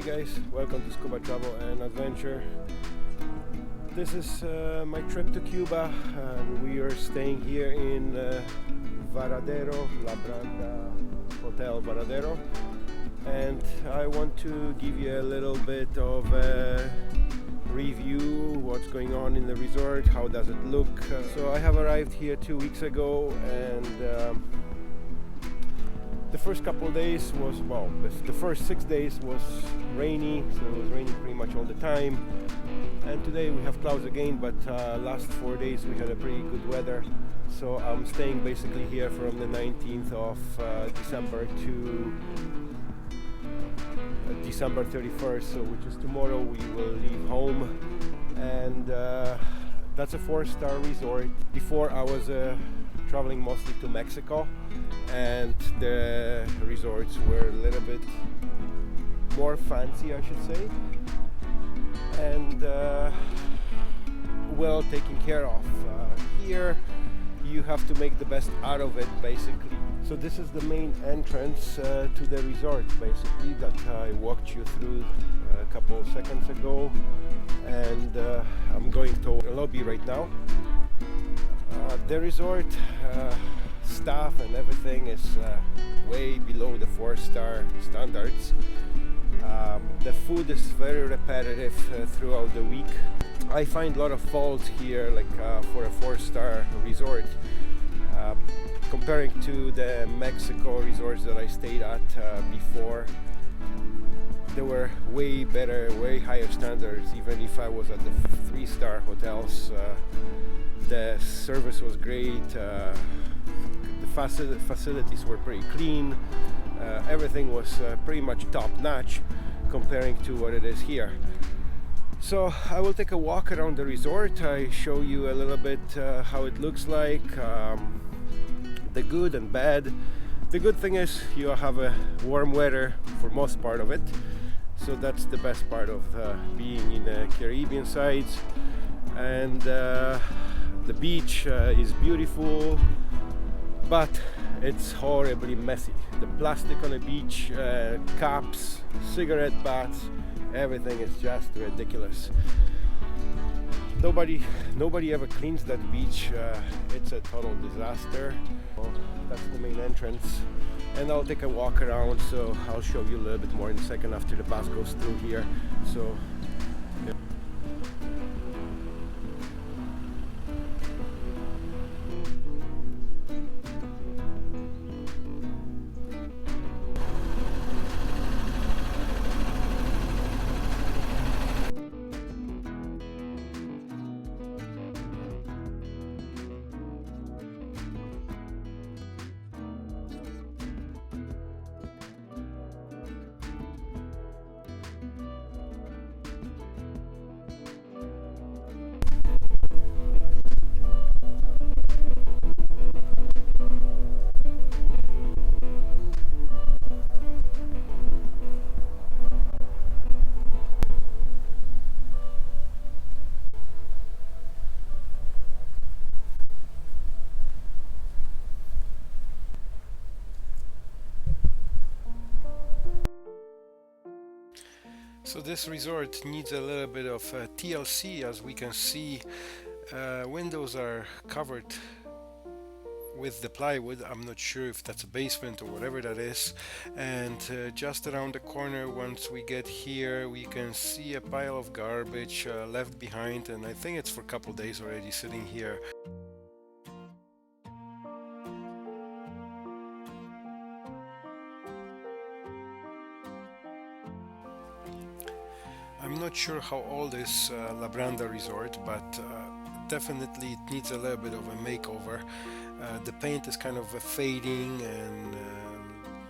guys, welcome to Scuba Travel and Adventure. This is my trip to Cuba, and we are staying here in Varadero, Labranda Hotel Varadero, and I want to give you a little bit of a review what's going on in the resort, how does it look. So I have arrived here 2 weeks ago, and the first couple of days was, well, the first 6 days was rainy, so it was raining pretty much all the time. And today we have clouds again, but last 4 days we had a pretty good weather. So I'm staying basically here from the 19th of December to December 31st, so which is tomorrow we will leave home. And that's a 4-star resort. Before I was traveling mostly to Mexico, and the resorts were a little bit more fancy, I should say, and well taken care of. Here you have to make the best out of it, basically. So this is the main entrance to the resort, basically, that I walked you through a couple of seconds ago, and I'm going to the lobby right now. The resort staff and everything is way below the 4-star standards. The food is very repetitive throughout the week. I find a lot of faults here, like for a 4-star resort, comparing to the Mexico resorts that I stayed at before. They were way better, way higher standards. Even if I was at the 3-star hotels, the service was great. The facilities were pretty clean. Everything was pretty much top-notch comparing to what it is here. So I will take a walk around the resort. I show you a little bit how it looks like, the good and bad. The good thing is you have a warm weather for most part of it, so that's the best part of being in the Caribbean sides. And the beach is beautiful, but it's horribly messy. The plastic on the beach, cups, cigarette butts, everything is just ridiculous. Nobody ever cleans that beach. It's a total disaster. Well, that's the main entrance, and I'll take a walk around, so I'll show you a little bit more in a second after the bus goes through here. So yeah. So this resort needs a little bit of TLC. As we can see, windows are covered with the plywood. I'm not sure if that's a basement or whatever that is. And just around the corner, once we get here, we can see a pile of garbage left behind, and I think it's for a couple days already sitting here. I'm not sure how old is Labranda Resort, but definitely it needs a little bit of a makeover. The paint is kind of fading and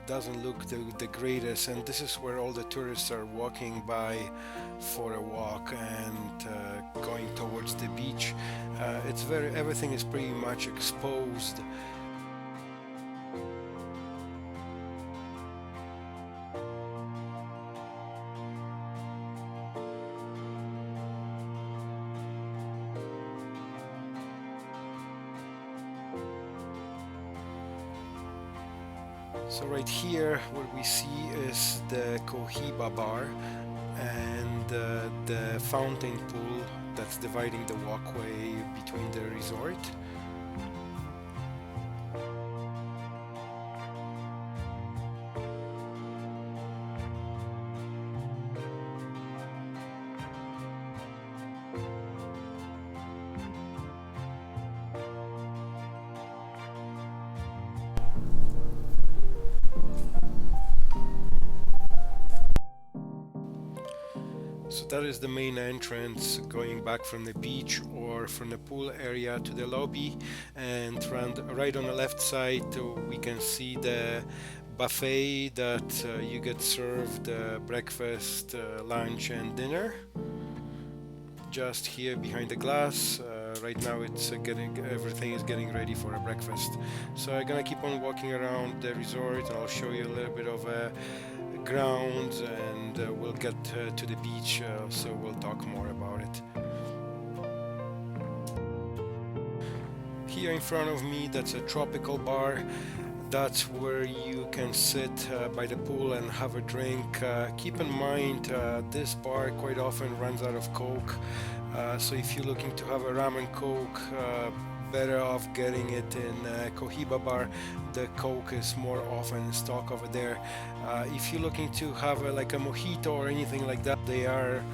doesn't look the greatest, and this is where all the tourists are walking by for a walk and going towards the beach. Everything is pretty much exposed. So right here what we see is the Cohiba bar, the fountain pool that's dividing the walkway between the resort. So that is the main entrance going back from the beach or from the pool area to the lobby, and right on the left side we can see the buffet that you get served breakfast, lunch and dinner. Just here behind the glass. Right now it's everything is getting ready for a breakfast. So I'm gonna keep on walking around the resort and I'll show you a little bit of grounds, and we'll get to the beach, so we'll talk more about it. Here in front of me, that's a tropical bar. That's where you can sit by the pool and have a drink. Keep in mind, this bar quite often runs out of Coke, so if you're looking to have a rum and Coke, better off getting it in Cohiba bar. The Coke is more often in stock over there. If you're looking to have like a mojito or anything like that, they are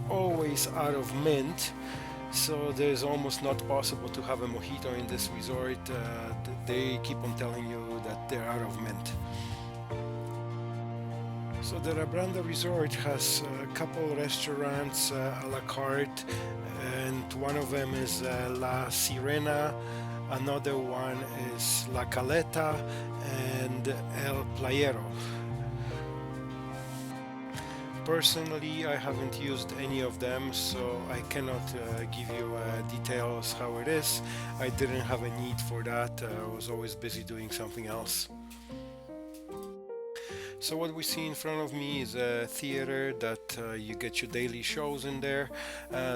always out of mint, so there's almost not possible to have a mojito in this resort. They keep on telling you that they're out of mint. So the Labranda Resort has a couple restaurants a la carte, and one of them is La Sirena, another one is La Caleta and El Playero. Personally, I haven't used any of them, so I cannot give you details how it is. I didn't have a need for that. I was always busy doing something else. So what we see in front of me is a theater that you get your daily shows in there.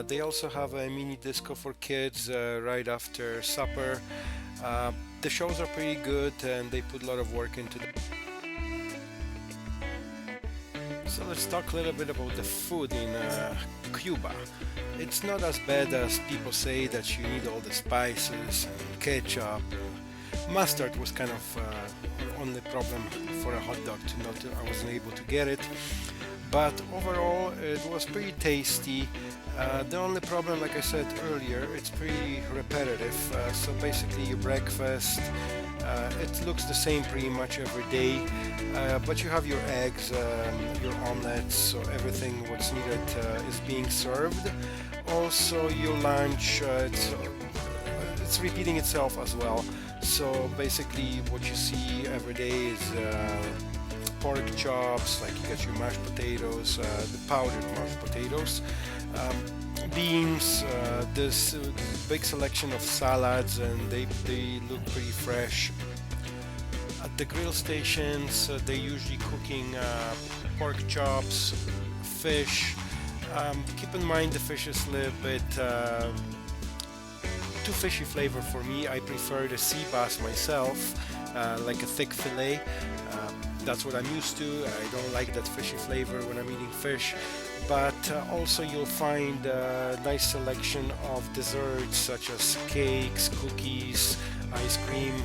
They also have a mini disco for kids right after supper. The shows are pretty good and they put a lot of work into them. So let's talk a little bit about the food in Cuba. It's not as bad as people say, that you need all the spices and ketchup. Mustard was kind of only problem for a hot dog I wasn't able to get it, but overall it was pretty tasty. The only problem, like I said earlier, it's pretty repetitive. So basically your breakfast, it looks the same pretty much every day, but you have your eggs, your omelets, so everything what's needed is being served. Also your lunch, it's repeating itself as well. So basically what you see every day is pork chops, like you get your mashed potatoes, the powdered mashed potatoes, beans, this big selection of salads, and they look pretty fresh. At the grill stations, they're usually cooking pork chops, fish. Keep in mind the fish is a little bit too fishy flavor for me. I prefer the sea bass myself, like a thick fillet. That's what I'm used to. I don't like that fishy flavor when I'm eating fish. But also you'll find a nice selection of desserts such as cakes, cookies, ice cream.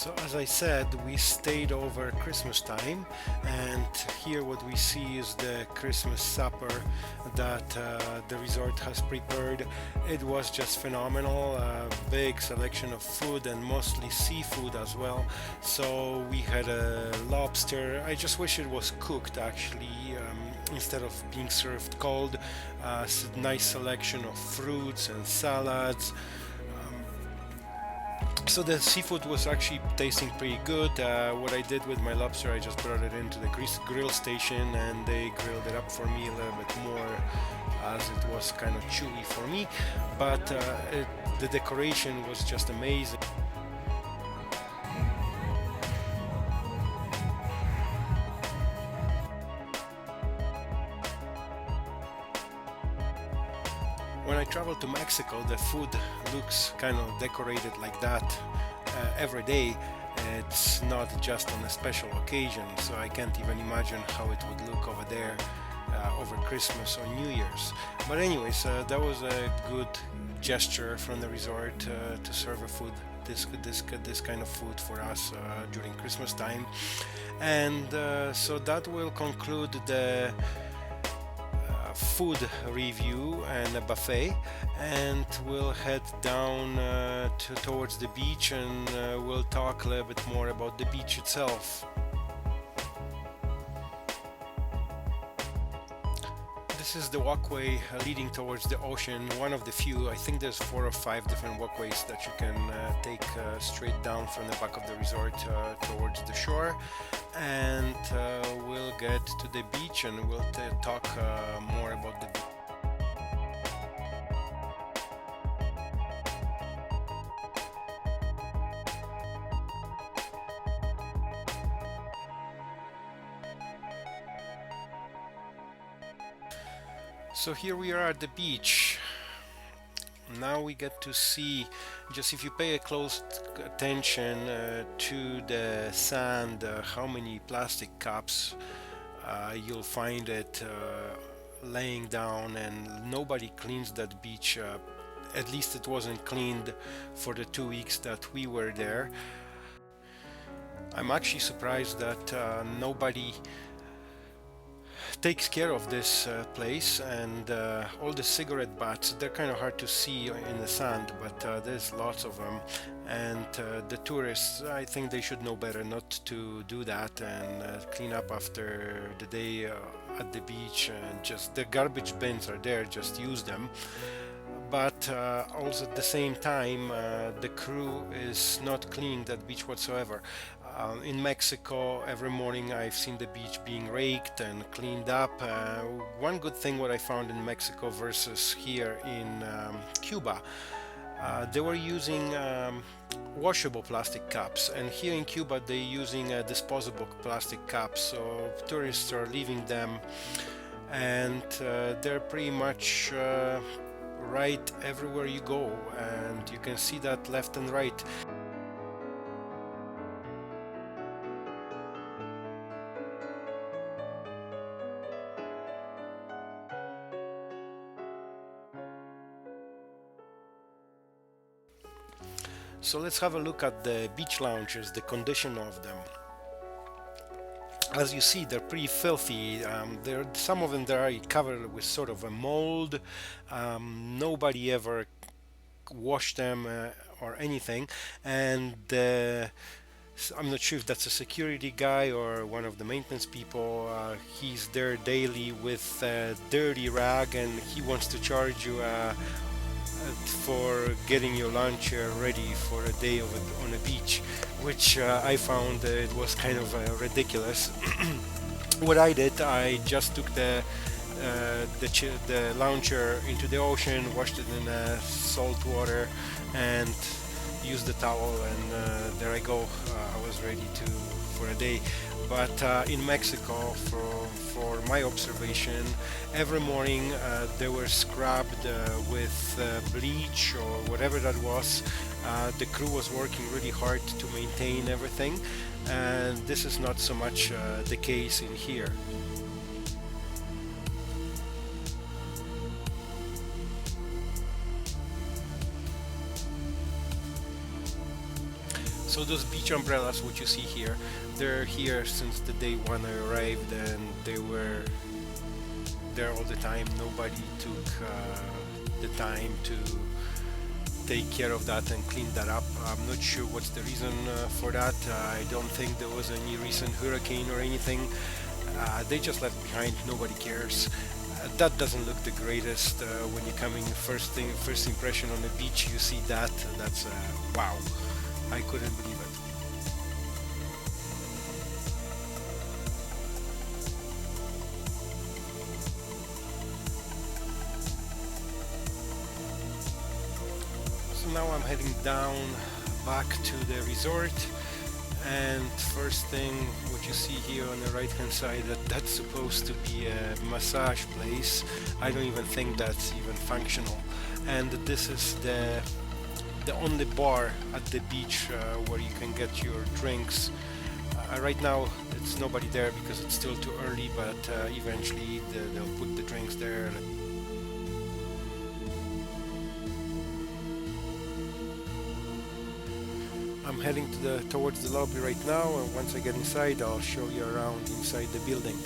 So as I said, we stayed over Christmas time, and here what we see is the Christmas supper that the resort has prepared. It was just phenomenal, a big selection of food and mostly seafood as well. So we had a lobster. I just wish it was cooked actually, instead of being served cold. Nice selection of fruits and salads. So the seafood was actually tasting pretty good. What I did with my lobster, I just brought it into the grill station and they grilled it up for me a little bit more, as it was kind of chewy for me. But the decoration was just amazing. When I travel to Mexico, the food looks kind of decorated like that every day. It's not just on a special occasion, so I can't even imagine how it would look over there over Christmas or New Year's. But anyways, that was a good gesture from the resort to serve a food, this kind of food for us during Christmas time. And so that will conclude the food review and a buffet, and we'll head down towards the beach, and we'll talk a little bit more about the beach itself. This is the walkway leading towards the ocean, one of the few. I think there's 4 or 5 different walkways that you can take straight down from the back of the resort towards the shore. And we'll get to the beach and we'll talk more about the beach. So here we are at the beach. Now we get to see, just if you pay a close attention to the sand, how many plastic cups you'll find it laying down, and nobody cleans that beach. At least it wasn't cleaned for the 2 weeks that we were there. I'm actually surprised that nobody takes care of this place, and all the cigarette butts, they're kind of hard to see in the sand, but there's lots of them, and the tourists, I think they should know better not to do that and clean up after the day at the beach, and just the garbage bins are there, just use them. But also at the same time, the crew is not cleaning that beach whatsoever. In Mexico, every morning I've seen the beach being raked and cleaned up. One good thing what I found in Mexico versus here in Cuba, they were using washable plastic cups, and here in Cuba they're using disposable plastic cups, so tourists are leaving them, and they're pretty much right everywhere you go, and you can see that left and right. So let's have a look at the beach lounges, the condition of them. As you see, they're pretty filthy. Some of them are covered with sort of a mold. Nobody ever washed them or anything. And I'm not sure if that's a security guy or one of the maintenance people. He's there daily with a dirty rag, and he wants to charge you for getting your lunch ready for a day on a beach, which I found it was kind of ridiculous. What I did, I just took the lounger into the ocean, washed it in salt water, and used the towel, and there I go. I was ready for a day. But in Mexico, for my observation, every morning they were scrubbed with bleach or whatever that was. The crew was working really hard to maintain everything, and this is not so much the case in here. So those beach umbrellas, what you see here, they're here since the day when I arrived, and they were there all the time. Nobody took the time to take care of that and clean that up. I'm not sure what's the reason for that. I don't think there was any recent hurricane or anything. They just left behind, nobody cares. That doesn't look the greatest when you're coming first impression on the beach. You see that, that's wow, I couldn't believe it. So now I'm heading down back to the resort, and first thing what you see here on the right hand side, that's supposed to be a massage place. I don't even think that's even functional, and this is the only bar at the beach where you can get your drinks. Right now it's nobody there because it's still too early, but eventually they'll put the drinks there. I'm heading towards the lobby right now, and once I get inside I'll show you around inside the building.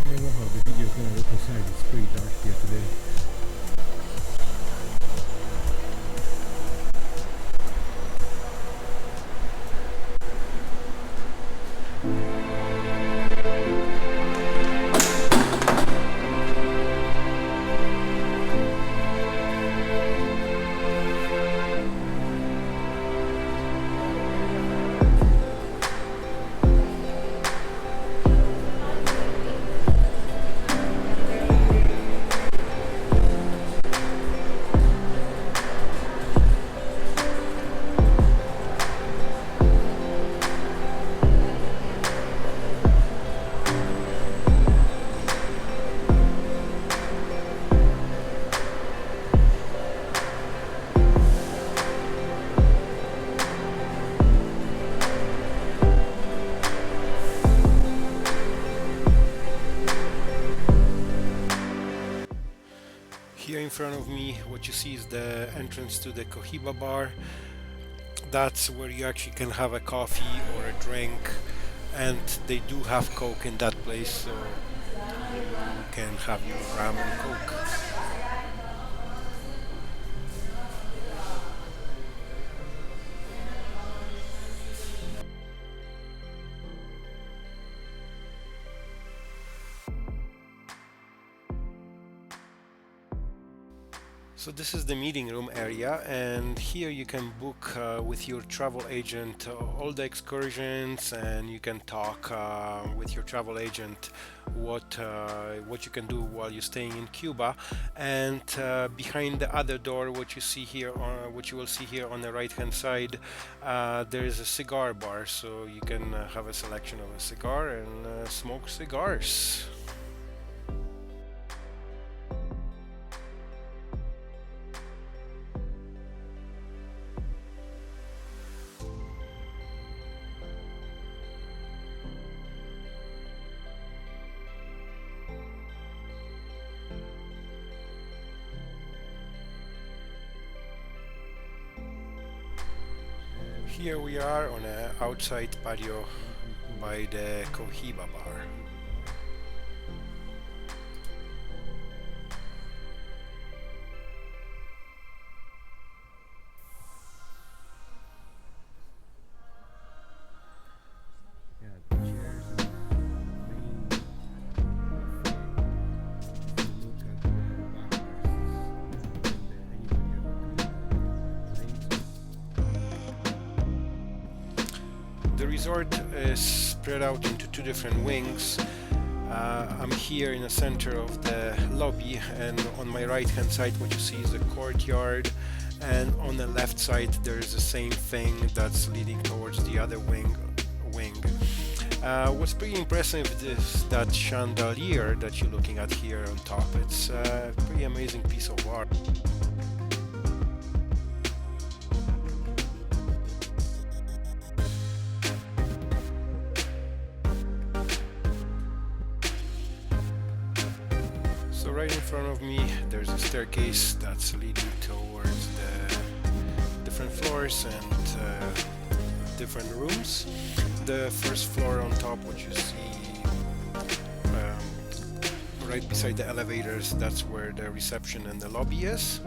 I don't know how the video is going to look inside. It's pretty dark here today. Here in front of me, what you see is the entrance to the Cohiba bar. That's where you actually can have a coffee or a drink, and they do have Coke in that place, so you can have your rum and Coke. So this is the meeting room area, and here you can book with your travel agent all the excursions, and you can talk with your travel agent what you can do while you're staying in Cuba. And behind the other door, what you see here, what you will see here on the right hand side, there is a cigar bar, so you can have a selection of a cigar and smoke cigars. Here we are on an outside patio by the Cohiba bar. The resort is spread out into two different wings. I'm here in the center of the lobby, and on my right hand side what you see is the courtyard, and on the left side there is the same thing that's leading towards the other wing. What's pretty impressive is that chandelier that you're looking at here on top. It's a pretty amazing piece of art. So right in front of me there's a staircase that's leading towards the different floors and different rooms. The first floor on top, what you see right beside the elevators, that's where the reception and the lobby is.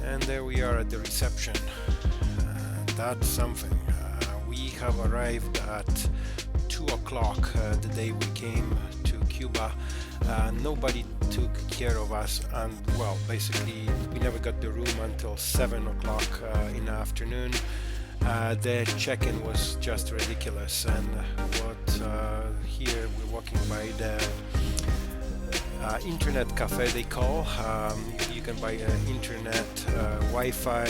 And there we are at the reception. That's something. We have arrived at 2 o'clock the day we came to Cuba. Nobody took care of us, and well, basically we never got the room until 7 o'clock in the afternoon. The check-in was just ridiculous, and here we're walking by the internet cafe they call. You can buy internet Wi-Fi.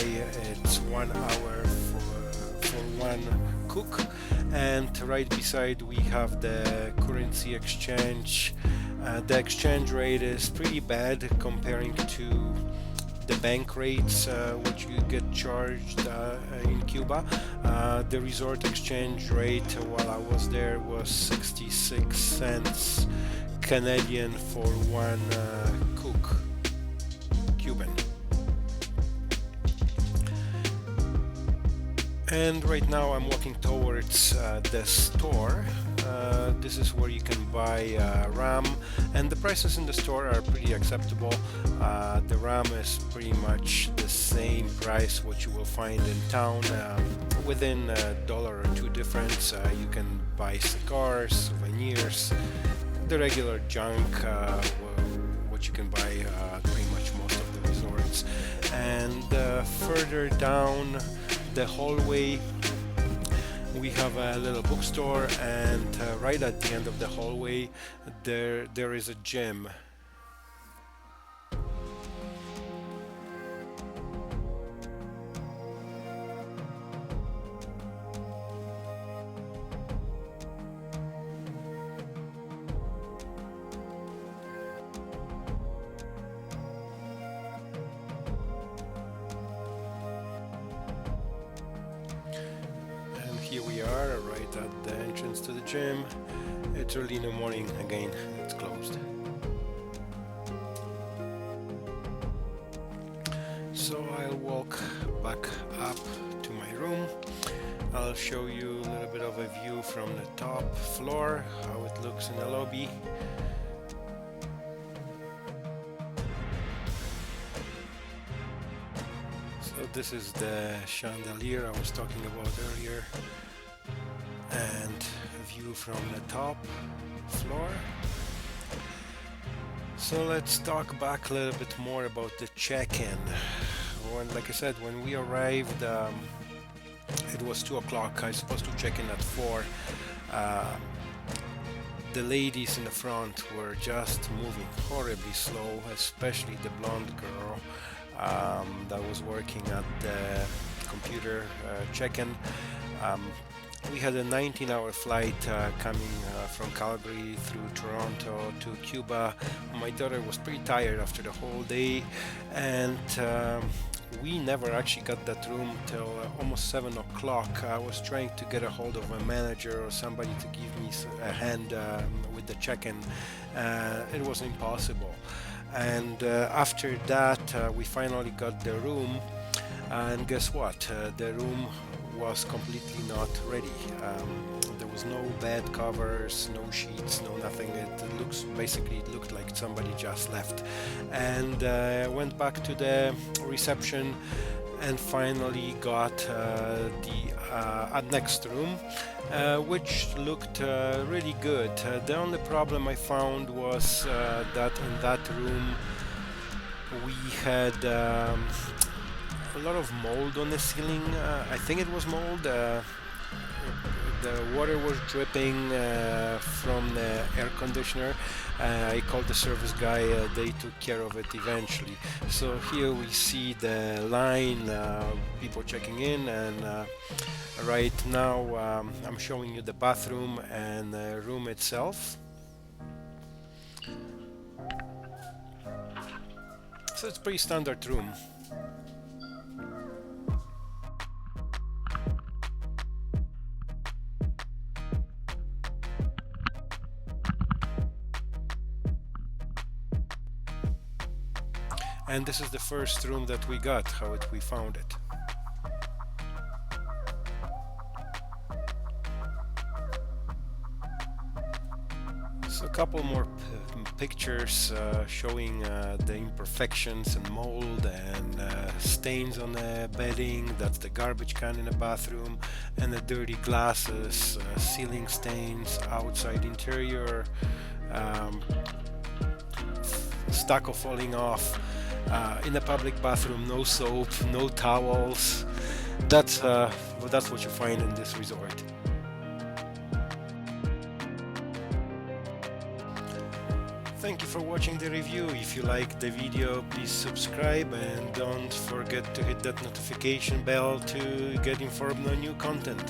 It's 1 hour for one cook, and right beside we have the currency exchange. The exchange rate is pretty bad comparing to the bank rates which you get charged in Cuba. The resort exchange rate while I was there was 66 cents Canadian for one cook, Cuban. And right now I'm walking towards the store. This is where you can buy RAM, and the prices in the store are pretty acceptable. The RAM is pretty much the same price what you will find in town, within $1 or $2 difference. You can buy cigars, souvenirs, the regular junk, what you can buy pretty much most of the resorts. And further down the hallway we have a little bookstore, and right at the end of the hallway there is a gym. Here we are, right at the entrance to the gym. It's early in the morning, again, it's closed. So I'll walk back up to my room. I'll show you a little bit of a view from the top floor, how it looks in the lobby. So this is the chandelier I was talking about earlier, and a view from the top floor. So let's talk back a little bit more about the check-in. Like I said, when we arrived, it was 2 o'clock. I was supposed to check in at 4. The ladies in the front were just moving horribly slow, especially the blonde girl that was working at the computer check-in. We had a 19-hour flight coming from Calgary through Toronto to Cuba. My daughter was pretty tired after the whole day, and we never actually got that room till almost 7 o'clock. I was trying to get a hold of a manager or somebody to give me a hand with the check-in. It was impossible. And after that we finally got the room, and guess what? The room was completely not ready. There was no bed covers, no sheets, no nothing. It looked like somebody just left. And went back to the reception and finally got the next room, which looked really good. The only problem I found was that in that room we had a lot of mold on the ceiling. I think it was mold. the water was dripping from the air conditioner. I called the service guy, they took care of it eventually. So here we see the line, people checking in, and right now I'm showing you the bathroom and the room itself. So it's pretty standard room. And this is the first room that we got, we found it. So a couple more pictures showing the imperfections and mold and stains on the bedding. That's the garbage can in the bathroom, and the dirty glasses, ceiling stains, outside interior, stucco falling off. In the public bathroom, no soap, no towels. That's what you find in this resort. Thank you for watching the review. If you liked the video, please subscribe and don't forget to hit that notification bell to get informed on new content.